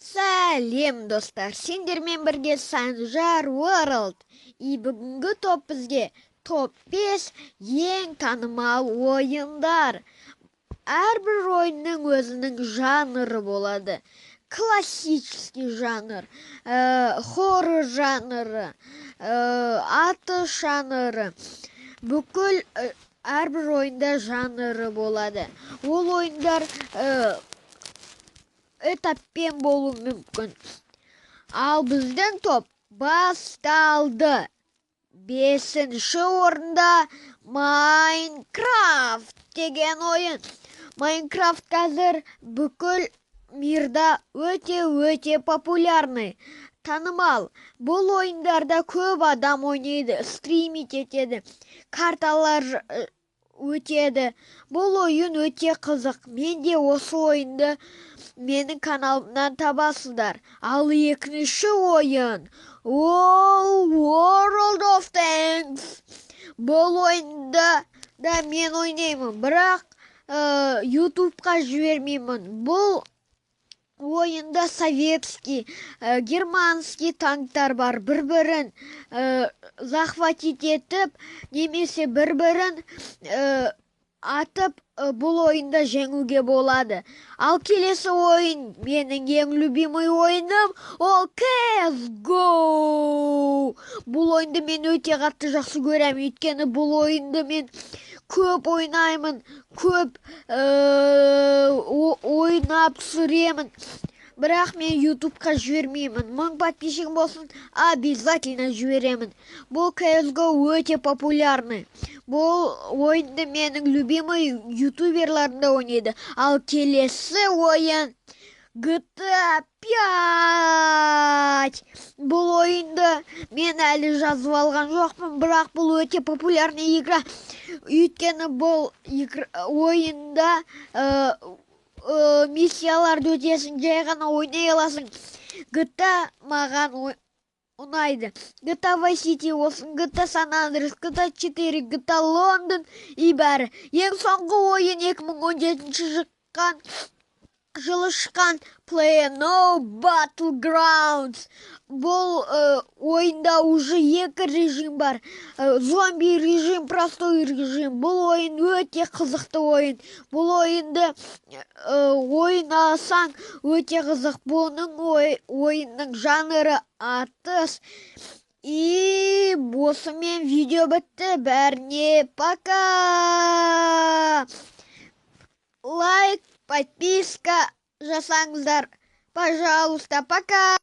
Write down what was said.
Сәлем достар, сендермен бірге Санжар World. Бүгінгі топ бізге топ 5 ең танымал ойындар. Әрбір ойынның өзінің жанры болады. Классический жанр, хоррор жанры, атыс жанры. Бүкіл әрбір ойында жанры болады. Ол ойындар этаппен болуы мүмкін. Ал біздің топ басталды. 5-ші орында Майнкрафт деген ойын. Майнкрафт қазір бүкіл мирда өте популярный, танымал. Бұл ойындарда көп адам ойнайды, стримить етеді, карталар өтеді. Бұл ойын өте қызық. Мен де осы ойынды менің каналымнан табасыздар. Ал екінші ойын ол World of Tanks. Бұл ойында да мен ойнаймын, бірақ ютубқа жібермеймін. Бұл ойында советский, германский танктар бар. Бір-бірін захватить етіп, немесе бір-бірін атып, бұл ойында жеңуге болады. Ал келесі ойын, менің ең любимый ойыным, ол CSGO. Бұл ойынды мен өте қатты жақсы көремін, өйткені бұл ойынды мен көп ойнаймын, көп ойнап сүремін. Бірақ мен ютубқа жібермеймін. 1000 подписчигім болсын, обязательно жіберемін. Бұл CSGO өте популярный. Бұл ойынды менің любимый ютуберларында ойнайды. Ал келесі ойын GTA 5. Бұл ойынды мен әлі жазып алған жоқпын, бірақ бұл өте популярный игра. Өйткені бұл ойында миссияларды өтесің, жай ғана ойнай аласың. GTA маған ұнайды. GTA Vice City болсын, GTA San Andreas, GTA 4, GTA London и бәрі. Ең соңғы ойын 2017 жылы шыққан PlayerUnknown's Battlegrounds. Бұл ойында уже 2 режим бар. Зомби режим, простой режим. Бұл ойын өте қызықты ойын. Бұл ойынды ойнасаң өте қызық. Бұның ойынның жанры атыс. И осымен видео бітті. Бәріне пока! Лайк, подписка жасаңыздар. Пожалуйста, пока!